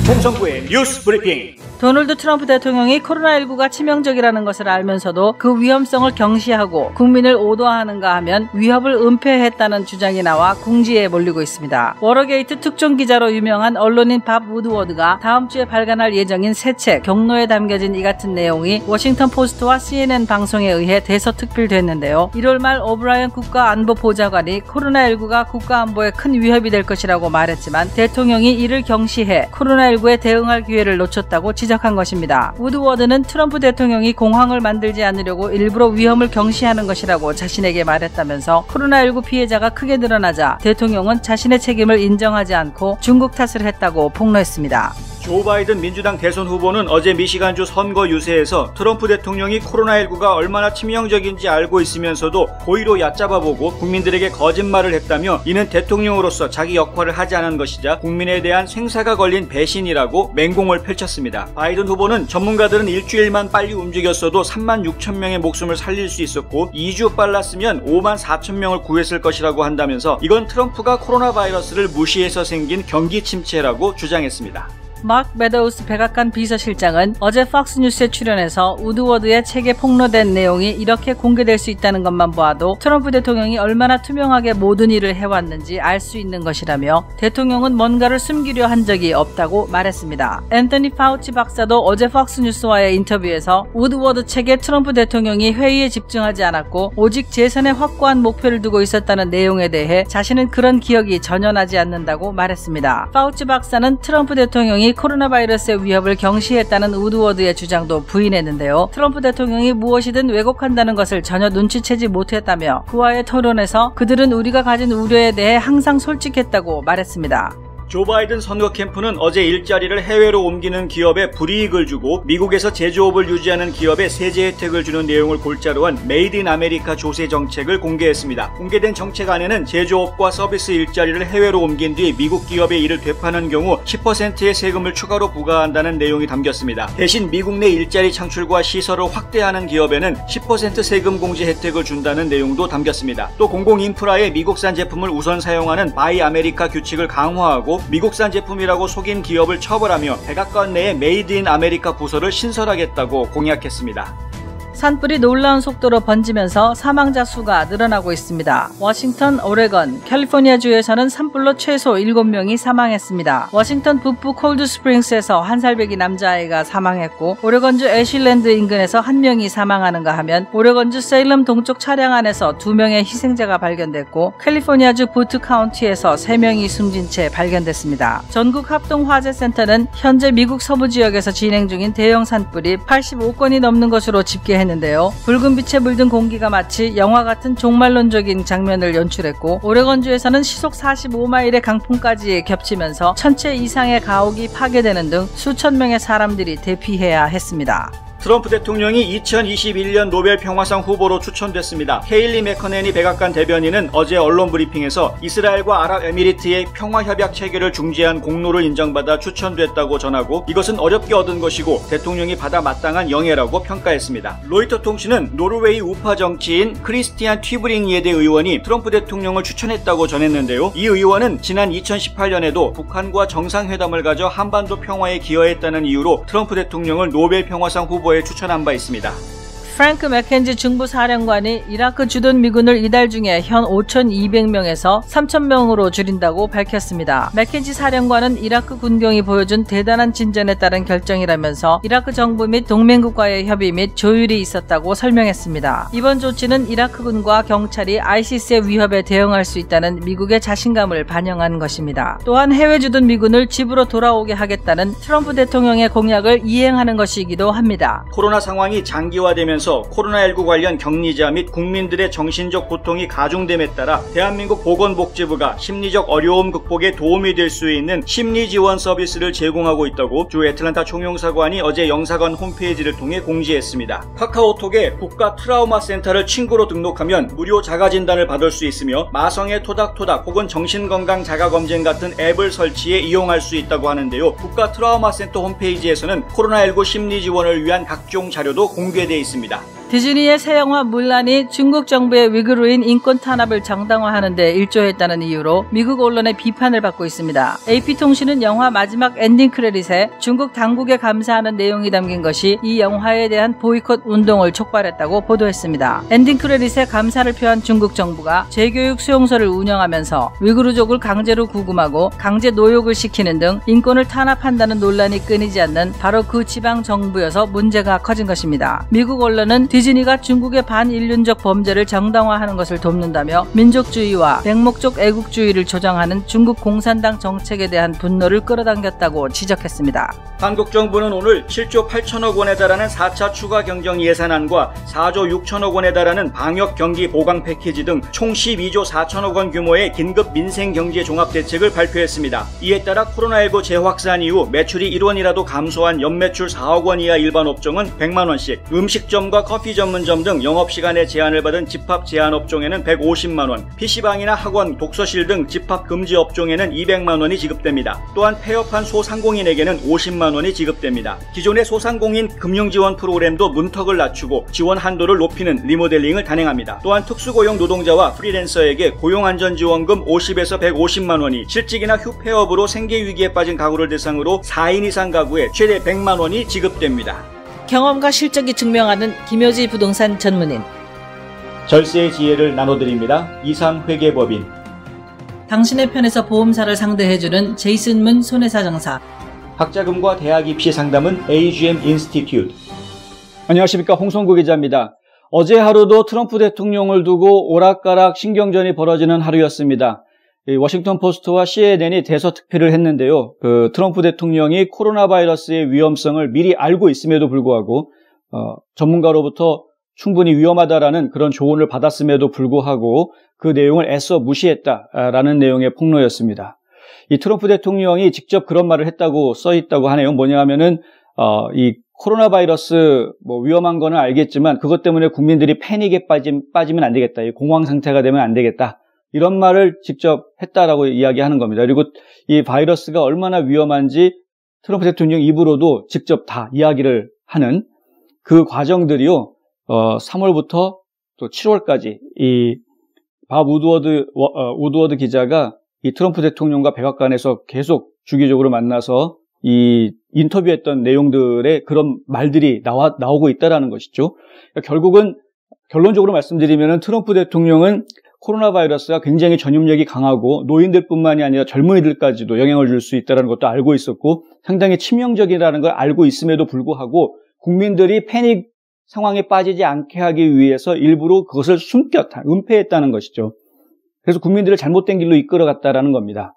홍성구의 뉴스 브리핑. 도널드 트럼프 대통령이 코로나19가 치명적이라는 것을 알면서도 그 위험성을 경시하고 국민을 오도하는가 하면 위협을 은폐했다는 주장이 나와 궁지에 몰리고 있습니다. 워러게이트 특종 기자로 유명한 언론인 밥 우드워드가 다음 주에 발간할 예정인 새 책 경로에 담겨진 이 같은 내용이 워싱턴 포스트와 CNN 방송에 의해 대서특필됐는데요. 1월 말 오브라이언 국가안보보좌관이 코로나19가 국가안보에 큰 위협이 될 것이라고 말했지만 대통령이 이를 경시해 코로나19에 대응할 기회를 놓쳤다고 지적한 것입니다. 우드워드는 트럼프 대통령이 공황을 만들지 않으려고 일부러 위험을 경시하는 것이라고 자신에게 말했다면서 코로나19 피해자가 크게 늘어나자 대통령은 자신의 책임을 인정하지 않고 중국 탓을 했다고 폭로했습니다. 조 바이든 민주당 대선 후보는 어제 미시간주 선거 유세에서 트럼프 대통령이 코로나19가 얼마나 치명적인지 알고 있으면서도 고의로 얕잡아보고 국민들에게 거짓말을 했다며 이는 대통령으로서 자기 역할을 하지 않은 것이자 국민에 대한 생사가 걸린 배신이라고 맹공을 펼쳤습니다. 바이든 후보는 전문가들은 일주일만 빨리 움직였어도 3만 6천 명의 목숨을 살릴 수 있었고 2주 빨랐으면 5만 4천 명을 구했을 것이라고 한다면서 이건 트럼프가 코로나 바이러스를 무시해서 생긴 경기 침체라고 주장했습니다. 마크 메더우스 백악관 비서실장은 어제 팍스뉴스에 출연해서 우드워드의 책에 폭로된 내용이 이렇게 공개될 수 있다는 것만 보아도 트럼프 대통령이 얼마나 투명하게 모든 일을 해왔는지 알 수 있는 것이라며 대통령은 뭔가를 숨기려 한 적이 없다고 말했습니다. 앤서니 파우치 박사도 어제 팍스뉴스와의 인터뷰에서 우드워드 책에 트럼프 대통령이 회의에 집중하지 않았고 오직 재선에 확고한 목표를 두고 있었다는 내용에 대해 자신은 그런 기억이 전혀 나지 않는다고 말했습니다. 파우치 박사는 트럼프 대통령이 코로나 바이러스의 위협을 경시했다는 우드워드의 주장도 부인했는데요. 트럼프 대통령이 무엇이든 왜곡한다는 것을 전혀 눈치채지 못했다며 그와의 토론에서 그들은 우리가 가진 우려에 대해 항상 솔직했다고 말했습니다. 조 바이든 선거 캠프는 어제 일자리를 해외로 옮기는 기업에 불이익을 주고 미국에서 제조업을 유지하는 기업에 세제 혜택을 주는 내용을 골자로 한 메이드 인 아메리카 조세 정책을 공개했습니다. 공개된 정책안에는 제조업과 서비스 일자리를 해외로 옮긴 뒤 미국 기업에 이를 되파는 경우 10%의 세금을 추가로 부과한다는 내용이 담겼습니다. 대신 미국 내 일자리 창출과 시설을 확대하는 기업에는 10% 세금 공제 혜택을 준다는 내용도 담겼습니다. 또 공공인프라에 미국산 제품을 우선 사용하는 바이 아메리카 규칙을 강화하고 미국산 제품이라고 속인 기업을 처벌하며 백악관 내에 메이드 인 아메리카 부서를 신설하겠다고 공약했습니다. 산불이 놀라운 속도로 번지면서 사망자 수가 늘어나고 있습니다. 워싱턴, 오레건, 캘리포니아주에서는 산불로 최소 7명이 사망했습니다. 워싱턴 북부 콜드스프링스에서 1살배기 남자아이가 사망했고 오레건주 애슐랜드 인근에서 1명이 사망하는가 하면 오레건주 세일럼 동쪽 차량 안에서 2명의 희생자가 발견됐고 캘리포니아주 부트 카운티에서 3명이 숨진 채 발견됐습니다. 전국 합동화재센터는 현재 미국 서부 지역에서 진행 중인 대형 산불이 85건이 넘는 것으로 집계했는데요. 붉은 빛에 물든 공기가 마치 영화 같은 종말론적인 장면을 연출했고 오레건주에서는 시속 45마일의 강풍까지 겹치면서 1000채 이상의 가옥이 파괴되는 등 수천 명의 사람들이 대피해야 했습니다. 트럼프 대통령이 2021년 노벨 평화상 후보로 추천됐습니다. 헤일리 맥커넨이 백악관 대변인은 어제 언론 브리핑에서 이스라엘과 아랍에미리트의 평화협약 체결을 중재한 공로를 인정받아 추천됐다고 전하고 이것은 어렵게 얻은 것이고 대통령이 받아 마땅한 영예라고 평가했습니다. 로이터 통신은 노르웨이 우파 정치인 크리스티안 튀브링예데 의원이 트럼프 대통령을 추천했다고 전했는데요. 이 의원은 지난 2018년에도 북한과 정상회담을 가져 한반도 평화에 기여했다는 이유로 트럼프 대통령을 노벨 평화상 후보에 추천한 바 있습니다. 프랭크 맥켄지 중부사령관이 이라크 주둔 미군을 이달 중에 현 5,200명에서 3,000명으로 줄인다고 밝혔습니다. 맥켄지 사령관은 이라크 군경이 보여준 대단한 진전에 따른 결정이라면서 이라크 정부 및 동맹국과의 협의 및 조율이 있었다고 설명했습니다. 이번 조치는 이라크군과 경찰이 ISIS의 위협에 대응할 수 있다는 미국의 자신감을 반영한 것입니다. 또한 해외 주둔 미군을 집으로 돌아오게 하겠다는 트럼프 대통령의 공약을 이행하는 것이기도 합니다. 코로나 상황이 장기화되면서 코로나19 관련 격리자 및 국민들의 정신적 고통이 가중됨에 따라 대한민국 보건복지부가 심리적 어려움 극복에 도움이 될 수 있는 심리지원 서비스를 제공하고 있다고 주 애틀랜타 총영사관이 어제 영사관 홈페이지를 통해 공지했습니다. 카카오톡에 국가 트라우마 센터를 친구로 등록하면 무료 자가진단을 받을 수 있으며 마성의 토닥토닥 혹은 정신건강 자가검진 같은 앱을 설치해 이용할 수 있다고 하는데요. 국가 트라우마 센터 홈페이지에서는 코로나19 심리지원을 위한 각종 자료도 공개되어 있습니다. 디즈니의 새 영화 물란이 중국 정부의 위구르인 인권 탄압을 정당화하는 데 일조했다는 이유로 미국 언론의 비판을 받고 있습니다. AP통신은 영화 마지막 엔딩 크레딧에 중국 당국에 감사하는 내용이 담긴 것이 이 영화에 대한 보이콧 운동을 촉발했다고 보도했습니다. 엔딩 크레딧에 감사를 표한 중국 정부가 재교육 수용소를 운영하면서 위구르족을 강제로 구금하고 강제 노역을 시키는 등 인권을 탄압한다는 논란이 끊이지 않는 바로 그 지방 정부여서 문제가 커진 것입니다. 미국 언론은 디즈니가 중국의 반인륜적 범죄를 정당화하는 것을 돕는다며 민족주의와 맹목적 애국주의를 조장하는 중국 공산당 정책에 대한 분노를 끌어당겼다고 지적했습니다. 한국 정부는 오늘 7조 8천억 원에 달하는 4차 추가 경정 예산안과 4조 6천억 원에 달하는 방역 경기 보강 패키지 등 총 12조 4천억 원 규모의 긴급 민생 경제 종합 대책을 발표했습니다. 이에 따라 코로나19 재확산 이후 매출이 1원이라도 감소한 연매출 4억 원 이하 일반 업종은 100만 원씩, 음식점과 커피 전문점 등 영업시간에 제한을 받은 집합 제한 업종에는 150만 원, PC방이나 학원, 독서실 등 집합 금지 업종에는 200만 원이 지급됩니다. 또한 폐업한 소상공인에게는 50만 원이 지급됩니다. 기존의 소상공인 금융지원 프로그램도 문턱을 낮추고 지원 한도를 높이는 리모델링을 단행합니다. 또한 특수고용 노동자와 프리랜서에게 고용안전지원금 50에서 150만 원이, 실직이나 휴폐업으로 생계위기에 빠진 가구를 대상으로 4인 이상 가구에 최대 100만 원이 지급됩니다. 경험과 실적이 증명하는 김효지 부동산 전문인, 절세의 지혜를 나눠드립니다. 이상회계법인. 당신의 편에서 보험사를 상대해주는 제이슨 문 손해사정사, 학자금과 대학 입시 상담은 AGM 인스티튜트. 안녕하십니까, 홍성구 기자입니다. 어제 하루도 트럼프 대통령을 두고 오락가락 신경전이 벌어지는 하루였습니다. 워싱턴 포스트와 CNN이 대서특필을 했는데요. 트럼프 대통령이 코로나 바이러스의 위험성을 미리 알고 있음에도 불구하고 전문가로부터 충분히 위험하다라는 그런 조언을 받았음에도 불구하고 그 내용을 애써 무시했다라는 내용의 폭로였습니다. 이 트럼프 대통령이 직접 그런 말을 했다고 써있다고 하네요. 뭐냐 하면은 이 코로나 바이러스 위험한 거는 알겠지만 그것 때문에 국민들이 패닉에 빠지면 안 되겠다. 이 공황 상태가 되면 안 되겠다. 이런 말을 직접 했다라고 이야기하는 겁니다. 그리고 이 바이러스가 얼마나 위험한지 트럼프 대통령 입으로도 직접 다 이야기를 하는 그 과정들이요. 3월부터 또 7월까지 이 밥 우드워드 기자가 이 트럼프 대통령과 백악관에서 계속 주기적으로 만나서 이 인터뷰했던 내용들의 그런 말들이 나오고 있다라는 것이죠. 그러니까 결국은 결론적으로 말씀드리면은 트럼프 대통령은 코로나 바이러스가 굉장히 전염력이 강하고 노인들뿐만이 아니라 젊은이들까지도 영향을 줄 수 있다는 것도 알고 있었고 상당히 치명적이라는 걸 알고 있음에도 불구하고 국민들이 패닉 상황에 빠지지 않게 하기 위해서 일부러 그것을 은폐했다는 것이죠. 그래서 국민들을 잘못된 길로 이끌어갔다라는 겁니다.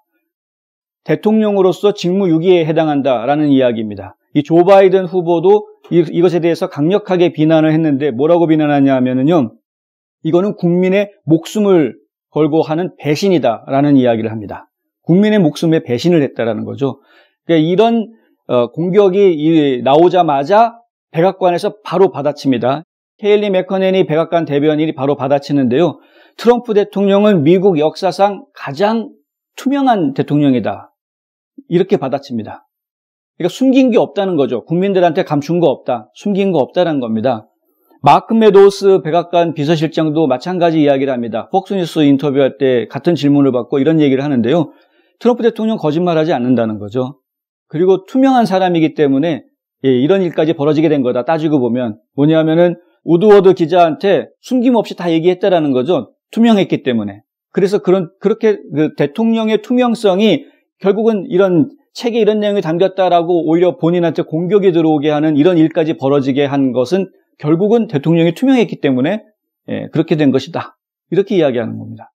대통령으로서 직무유기에 해당한다라는 이야기입니다. 이 조 바이든 후보도 이것에 대해서 강력하게 비난을 했는데 뭐라고 비난하냐 하면은요. 이거는 국민의 목숨을 걸고 하는 배신이다라는 이야기를 합니다. 국민의 목숨에 배신을 했다라는 거죠. 그러니까 이런 공격이 나오자마자 백악관에서 바로 받아칩니다. 케일리 맥커넨이 백악관 대변인이 바로 받아치는데요. 트럼프 대통령은 미국 역사상 가장 투명한 대통령이다. 이렇게 받아칩니다. 그러니까 숨긴 게 없다는 거죠. 국민들한테 감춘 거 없다. 숨긴 거 없다는 겁니다. 마크 메도우스 백악관 비서실장도 마찬가지 이야기를 합니다. 폭스뉴스 인터뷰할 때 같은 질문을 받고 이런 얘기를 하는데요. 트럼프 대통령 거짓말하지 않는다는 거죠. 그리고 투명한 사람이기 때문에 이런 일까지 벌어지게 된 거다. 따지고 보면 뭐냐면은 우드워드 기자한테 숨김없이 다 얘기했다라는 거죠. 투명했기 때문에. 그래서 그렇게 그 대통령의 투명성이 결국은 이런 책에 이런 내용이 담겼다라고 오히려 본인한테 공격이 들어오게 하는 이런 일까지 벌어지게 한 것은 결국은 대통령이 투명했기 때문에 그렇게 된 것이다. 이렇게 이야기하는 겁니다.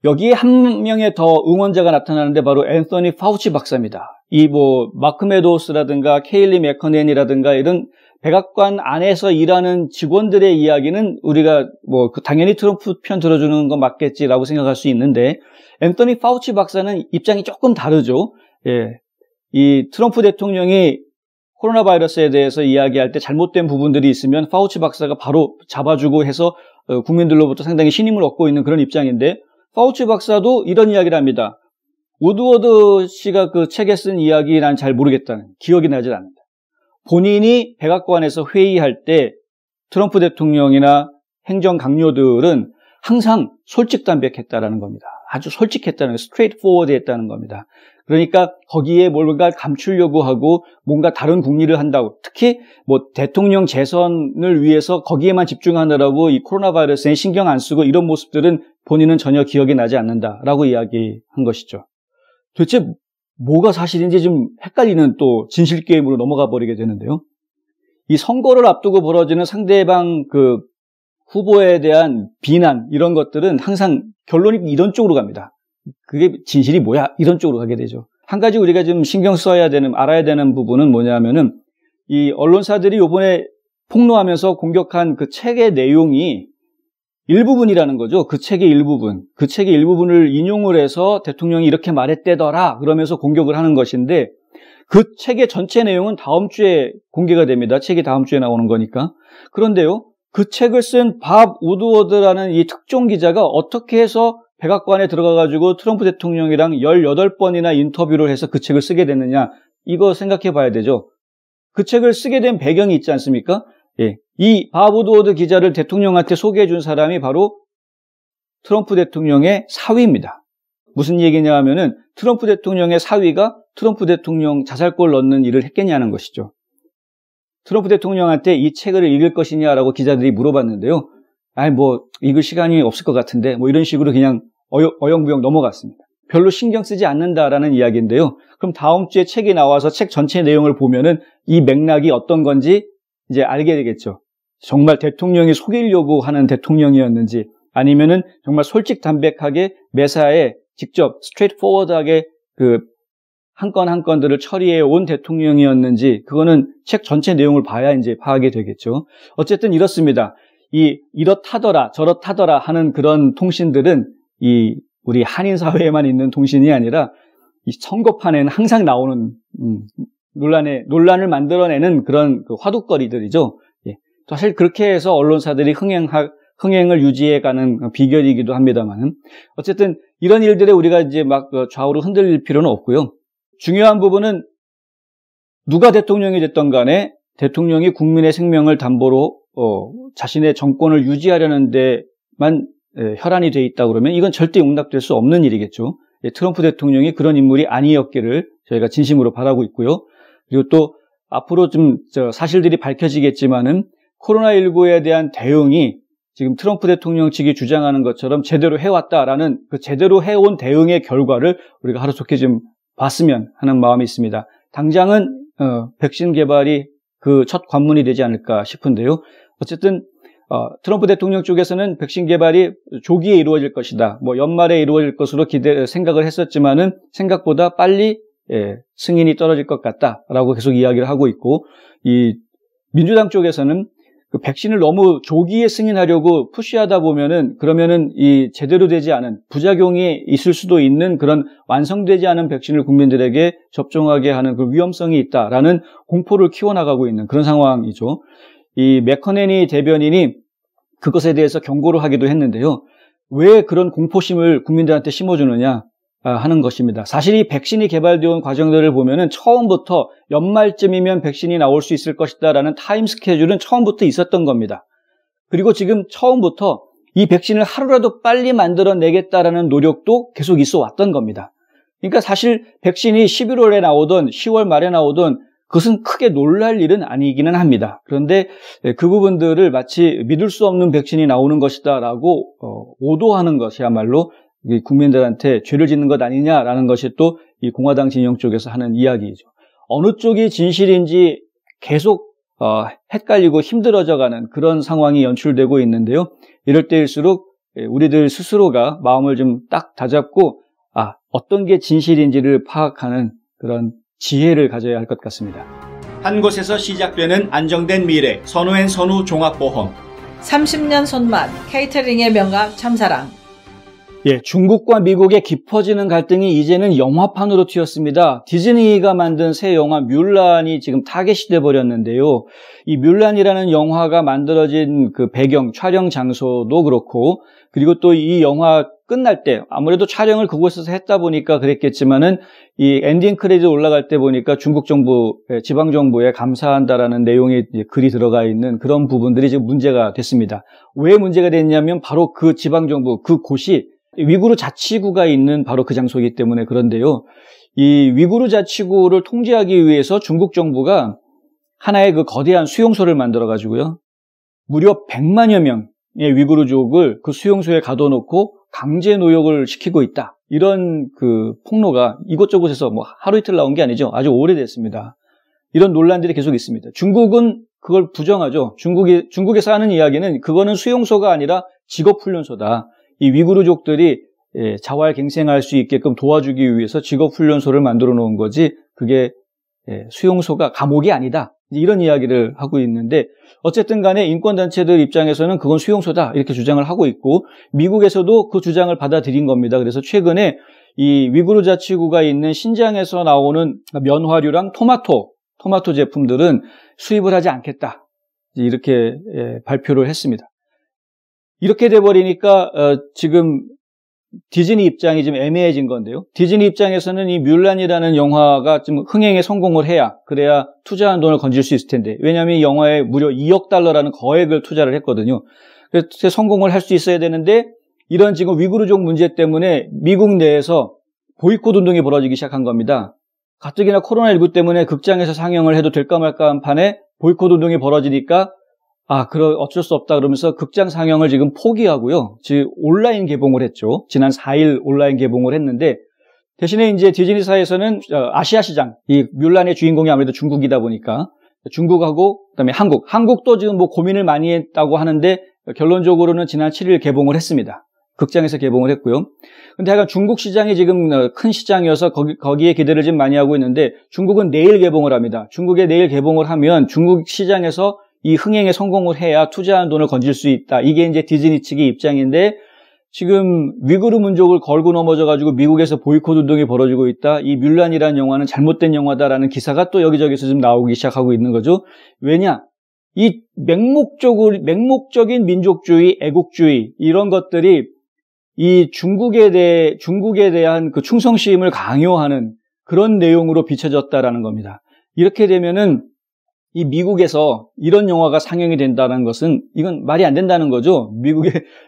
여기에 한 명의 더 응원자가 나타나는데 바로 앤서니 파우치 박사입니다. 이 마크 메도우스라든가 케일리 맥커넨이라든가 이런 백악관 안에서 일하는 직원들의 이야기는 우리가 당연히 트럼프 편 들어주는 건 맞겠지라고 생각할 수 있는데 앤서니 파우치 박사는 입장이 조금 다르죠. 이 트럼프 대통령이 코로나 바이러스에 대해서 이야기할 때 잘못된 부분들이 있으면 파우치 박사가 바로 잡아주고 해서 국민들로부터 상당히 신임을 얻고 있는 그런 입장인데 파우치 박사도 이런 이야기를 합니다. 우드워드 씨가 그 책에 쓴 이야기 난 잘 모르겠다는, 기억이 나질 않는다. 본인이 백악관에서 회의할 때 트럼프 대통령이나 행정 강요들은 항상 솔직담백했다라는 겁니다. 아주 솔직했다는 거예요. 스트레이트 포워드 했다는 겁니다. 그러니까 거기에 뭔가 감추려고 하고 뭔가 다른 궁리를 한다고, 특히 뭐 대통령 재선을 위해서 거기에만 집중하느라고 이 코로나 바이러스에 신경 안 쓰고 이런 모습들은 본인은 전혀 기억이 나지 않는다라고 이야기한 것이죠. 도대체 뭐가 사실인지 좀 헷갈리는 또 진실 게임으로 넘어가 버리게 되는데요. 이 선거를 앞두고 벌어지는 상대방 그 후보에 대한 비난, 이런 것들은 항상 결론이 이런 쪽으로 갑니다. 그게 진실이 뭐야? 이런 쪽으로 가게 되죠. 한 가지 우리가 좀 신경 써야 되는, 알아야 되는 부분은 뭐냐면은 이 언론사들이 이번에 폭로하면서 공격한 그 책의 내용이 일부분이라는 거죠. 그 책의 일부분. 그 책의 일부분을 인용을 해서 대통령이 이렇게 말했대더라 그러면서 공격을 하는 것인데, 그 책의 전체 내용은 다음 주에 공개가 됩니다. 책이 다음 주에 나오는 거니까. 그런데요, 그 책을 쓴 밥 우드워드라는 이 특종 기자가 어떻게 해서 백악관에 들어가가지고 트럼프 대통령이랑 18번이나 인터뷰를 해서 그 책을 쓰게 됐느냐, 이거 생각해 봐야 되죠. 그 책을 쓰게 된 배경이 있지 않습니까? 예. 이 밥 우드워드 기자를 대통령한테 소개해 준 사람이 바로 트럼프 대통령의 사위입니다. 무슨 얘기냐 하면은 트럼프 대통령의 사위가 트럼프 대통령 자살골 넣는 일을 했겠냐는 것이죠. 트럼프 대통령한테 이 책을 읽을 것이냐라고 기자들이 물어봤는데요. 아니 뭐 읽을 시간이 없을 것 같은데 뭐 이런 식으로 그냥 어영부영 넘어갔습니다. 별로 신경 쓰지 않는다라는 이야기인데요. 그럼 다음 주에 책이 나와서 책 전체 내용을 보면은 이 맥락이 어떤 건지 이제 알게 되겠죠. 정말 대통령이 속이려고 하는 대통령이었는지, 아니면은 정말 솔직담백하게 매사에 직접 스트레이트 포워드하게 그 한 건 한 건들을 처리해 온 대통령이었는지, 그거는 책 전체 내용을 봐야 이제 파악이 되겠죠. 어쨌든 이렇습니다. 이렇다더라 저렇다더라 하는 그런 통신들은 이 우리 한인 사회에만 있는 통신이 아니라 이 선거판에는 항상 나오는 논란을 만들어내는 그런 그 화두거리들이죠. 예. 사실 그렇게 해서 언론사들이 흥행을 유지해가는 비결이기도 합니다만은, 어쨌든 이런 일들에 우리가 이제 막 좌우로 흔들릴 필요는 없고요. 중요한 부분은 누가 대통령이 됐던 간에 대통령이 국민의 생명을 담보로 자신의 정권을 유지하려는 데만 혈안이 돼 있다 그러면 이건 절대 용납될 수 없는 일이겠죠. 트럼프 대통령이 그런 인물이 아니었기를 저희가 진심으로 바라고 있고요. 그리고 또 앞으로 좀 사실들이 밝혀지겠지만은 코로나19에 대한 대응이 지금 트럼프 대통령 측이 주장하는 것처럼 제대로 해왔다라는 그 제대로 해온 대응의 결과를 우리가 하루속히 좀 봤으면 하는 마음이 있습니다. 당장은 백신 개발이 그 첫 관문이 되지 않을까 싶은데요. 어쨌든 트럼프 대통령 쪽에서는 백신 개발이 조기에 이루어질 것이다, 뭐 연말에 이루어질 것으로 생각을 했었지만은 생각보다 빨리 승인이 떨어질 것 같다라고 계속 이야기를 하고 있고, 이 민주당 쪽에서는 그 백신을 너무 조기에 승인하려고 푸시하다 보면은 그러면은 이 제대로 되지 않은 부작용이 있을 수도 있는 그런 완성되지 않은 백신을 국민들에게 접종하게 하는 그 위험성이 있다라는 공포를 키워나가고 있는 그런 상황이죠. 이 매커네니 대변인이 그것에 대해서 경고를 하기도 했는데요. 왜 그런 공포심을 국민들한테 심어주느냐 하는 것입니다. 사실 이 백신이 개발되어 온 과정들을 보면은 처음부터 연말쯤이면 백신이 나올 수 있을 것이다라는 타임 스케줄은 처음부터 있었던 겁니다. 그리고 지금 처음부터 이 백신을 하루라도 빨리 만들어내겠다라는 노력도 계속 있어 왔던 겁니다. 그러니까 사실 백신이 11월에 나오든 10월 말에 나오든 그것은 크게 놀랄 일은 아니기는 합니다. 그런데 그 부분들을 마치 믿을 수 없는 백신이 나오는 것이다라고 오도하는 것이야말로 국민들한테 죄를 짓는 것 아니냐라는 것이 또 이 공화당 진영 쪽에서 하는 이야기이죠. 어느 쪽이 진실인지 계속 헷갈리고 힘들어져가는 그런 상황이 연출되고 있는데요. 이럴 때일수록 우리들 스스로가 마음을 좀 딱 다잡고 어떤 게 진실인지를 파악하는 그런 지혜를 가져야 할 것 같습니다. 한 곳에서 시작되는 안정된 미래, 선우앤선우 종합보험. 30년 손맛, 케이터링의 명가 참사랑. 예, 중국과 미국의 깊어지는 갈등이 이제는 영화판으로 튀었습니다. 디즈니가 만든 새 영화 뮬란이 지금 타겟이 돼버렸는데요. 이 뮬란이라는 영화가 만들어진 그 배경, 촬영 장소도 그렇고, 그리고 또 이 영화 끝날 때 아무래도 촬영을 그곳에서 했다 보니까 그랬겠지만은 이 엔딩 크레딧 올라갈 때 보니까 중국 정부, 지방 정부에 감사한다라는 내용의 글이 들어가 있는 그런 부분들이 지금 문제가 됐습니다. 왜 문제가 됐냐면 바로 그 지방 정부, 그 곳이 위구르 자치구가 있는 바로 그 장소이기 때문에 그런데요. 이 위구르 자치구를 통제하기 위해서 중국 정부가 하나의 그 거대한 수용소를 만들어 가지고요. 무려 100만여 명의 위구르족을 그 수용소에 가둬놓고 강제 노역을 시키고 있다. 이런 그 폭로가 이곳저곳에서 뭐 하루 이틀 나온 게 아니죠. 아주 오래됐습니다. 이런 논란들이 계속 있습니다. 중국은 그걸 부정하죠. 중국에서 하는 이야기는 그거는 수용소가 아니라 직업훈련소다. 이 위구르족들이 자활갱생할 수 있게끔 도와주기 위해서 직업훈련소를 만들어 놓은 거지 그게 수용소가 감옥이 아니다. 이런 이야기를 하고 있는데 어쨌든 간에 인권단체들 입장에서는 그건 수용소다 이렇게 주장을 하고 있고 미국에서도 그 주장을 받아들인 겁니다. 그래서 최근에 이 위구르 자치구가 있는 신장에서 나오는 면화류랑 토마토 제품들은 수입을 하지 않겠다. 이렇게 발표를 했습니다. 이렇게 돼버리니까 지금 디즈니 입장이 좀 애매해진 건데요. 디즈니 입장에서는 이 뮬란이라는 영화가 좀 흥행에 성공을 해야 그래야 투자한 돈을 건질 수 있을 텐데 왜냐하면 이 영화에 무려 2억 달러라는 거액을 투자를 했거든요. 그래서 성공을 할 수 있어야 되는데 이런 지금 위구르족 문제 때문에 미국 내에서 보이콧 운동이 벌어지기 시작한 겁니다. 가뜩이나 코로나19 때문에 극장에서 상영을 해도 될까 말까 한 판에 보이콧 운동이 벌어지니까 어쩔 수 없다 그러면서 극장 상영을 지금 포기하고요. 즉 온라인 개봉을 했죠. 지난 4일 온라인 개봉을 했는데 대신에 이제 디즈니사에서는 아시아 시장, 이 뮬란의 주인공이 아무래도 중국이다 보니까 중국하고 그다음에 한국도 지금 뭐 고민을 많이 했다고 하는데 결론적으로는 지난 7일 개봉을 했습니다. 극장에서 개봉을 했고요. 근데 하여간 중국 시장이 지금 큰 시장이어서 거기에 기대를 좀 많이 하고 있는데 중국은 내일 개봉을 합니다. 중국에 내일 개봉을 하면 중국 시장에서 이 흥행에 성공을 해야 투자한 돈을 건질 수 있다. 이게 이제 디즈니 측의 입장인데 지금 위구르 민족을 걸고 넘어져가지고 미국에서 보이콧 운동이 벌어지고 있다. 이 뮬란이라는 영화는 잘못된 영화다라는 기사가 또 여기저기서 좀 나오기 시작하고 있는 거죠. 왜냐? 이 맹목적인 민족주의, 애국주의 이런 것들이 이 중국에 대한 그 충성심을 강요하는 그런 내용으로 비춰졌다라는 겁니다. 이렇게 되면은 이 미국에서 이런 영화가 상영이 된다는 것은 이건 말이 안 된다는 거죠.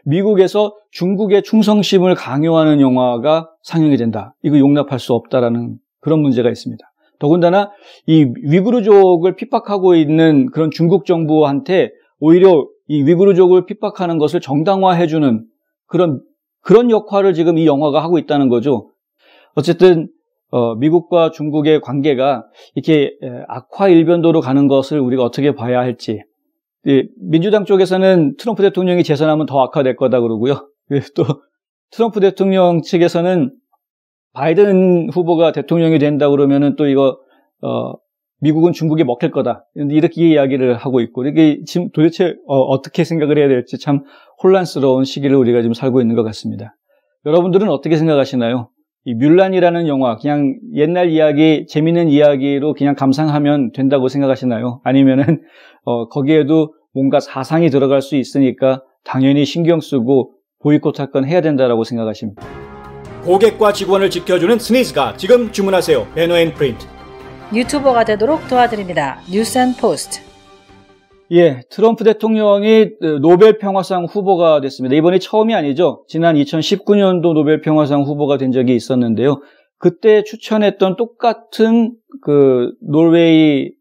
미국에서 중국의 충성심을 강요하는 영화가 상영이 된다. 이거 용납할 수 없다라는 그런 문제가 있습니다. 더군다나 이 위구르족을 핍박하고 있는 그런 중국 정부한테 오히려 이 위구르족을 핍박하는 것을 정당화해주는 그런 역할을 지금 이 영화가 하고 있다는 거죠. 어쨌든 미국과 중국의 관계가 이렇게 악화 일변도로 가는 것을 우리가 어떻게 봐야 할지. 민주당 쪽에서는 트럼프 대통령이 재선하면 더 악화될 거다 그러고요. 또 트럼프 대통령 측에서는 바이든 후보가 대통령이 된다 그러면은 또 이거 미국은 중국에 먹힐 거다. 이렇게 이야기를 하고 있고 이게 지금 도대체 어떻게 생각을 해야 될지 참 혼란스러운 시기를 우리가 지금 살고 있는 것 같습니다. 여러분들은 어떻게 생각하시나요? 이 뮬란이라는 영화 그냥 옛날 이야기, 재밌는 이야기로 그냥 감상하면 된다고 생각하시나요? 아니면은 거기에도 뭔가 사상이 들어갈 수 있으니까 당연히 신경 쓰고 보이콧할 건 해야 된다라고 생각하십니까? 고객과 직원을 지켜주는 스니즈가 지금 주문하세요. 배너앤프린트. 유튜버가 되도록 도와드립니다. 뉴스앤포스트. 예, 트럼프 대통령이 노벨 평화상 후보가 됐습니다. 이번이 처음이 아니죠. 지난 2019년도 노벨 평화상 후보가 된 적이 있었는데요. 그때 추천했던 똑같은 그 노르웨이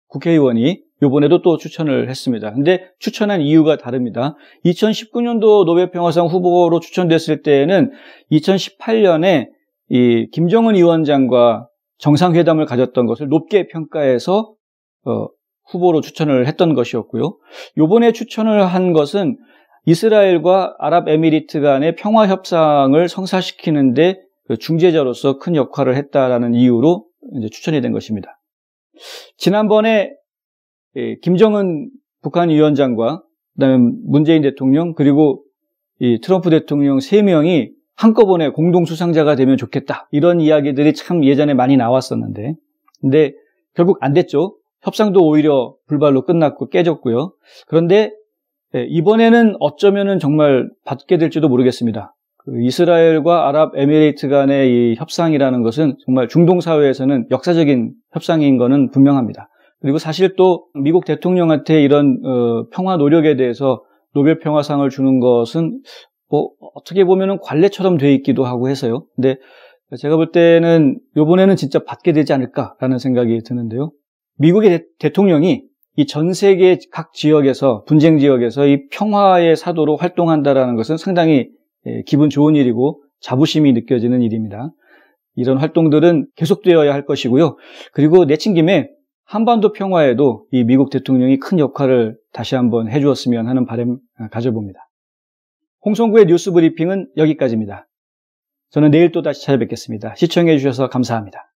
국회의원이 이번에도 또 추천을 했습니다. 근데 추천한 이유가 다릅니다. 2019년도 노벨 평화상 후보로 추천됐을 때에는 2018년에 이 김정은 위원장과 정상회담을 가졌던 것을 높게 평가해서 후보로 추천을 했던 것이었고요. 이번에 추천을 한 것은 이스라엘과 아랍에미리트 간의 평화 협상을 성사시키는데 중재자로서 큰 역할을 했다라는 이유로 이제 추천이 된 것입니다. 지난번에 김정은 북한 위원장과 그다음에 문재인 대통령 그리고 이 트럼프 대통령 3명이 한꺼번에 공동 수상자가 되면 좋겠다. 이런 이야기들이 참 예전에 많이 나왔었는데 근데 결국 안 됐죠. 협상도 오히려 불발로 끝났고 깨졌고요. 그런데 이번에는 어쩌면은 정말 받게 될지도 모르겠습니다. 이스라엘과 아랍에미레이트 간의 이 협상이라는 것은 정말 중동 사회에서는 역사적인 협상인 것은 분명합니다. 그리고 사실 또 미국 대통령한테 이런 평화 노력에 대해서 노벨 평화상을 주는 것은 어떻게 보면은 관례처럼 돼 있기도 하고 해서요. 근데 제가 볼 때는 이번에는 진짜 받게 되지 않을까라는 생각이 드는데요. 미국의 대통령이 이 전 세계 각 지역에서, 분쟁 지역에서 이 평화의 사도로 활동한다라는 것은 상당히 기분 좋은 일이고 자부심이 느껴지는 일입니다. 이런 활동들은 계속되어야 할 것이고요. 그리고 내친 김에 한반도 평화에도 이 미국 대통령이 큰 역할을 다시 한번 해주었으면 하는 바람 가져봅니다. 홍성구의 뉴스 브리핑은 여기까지입니다. 저는 내일 또 다시 찾아뵙겠습니다. 시청해 주셔서 감사합니다.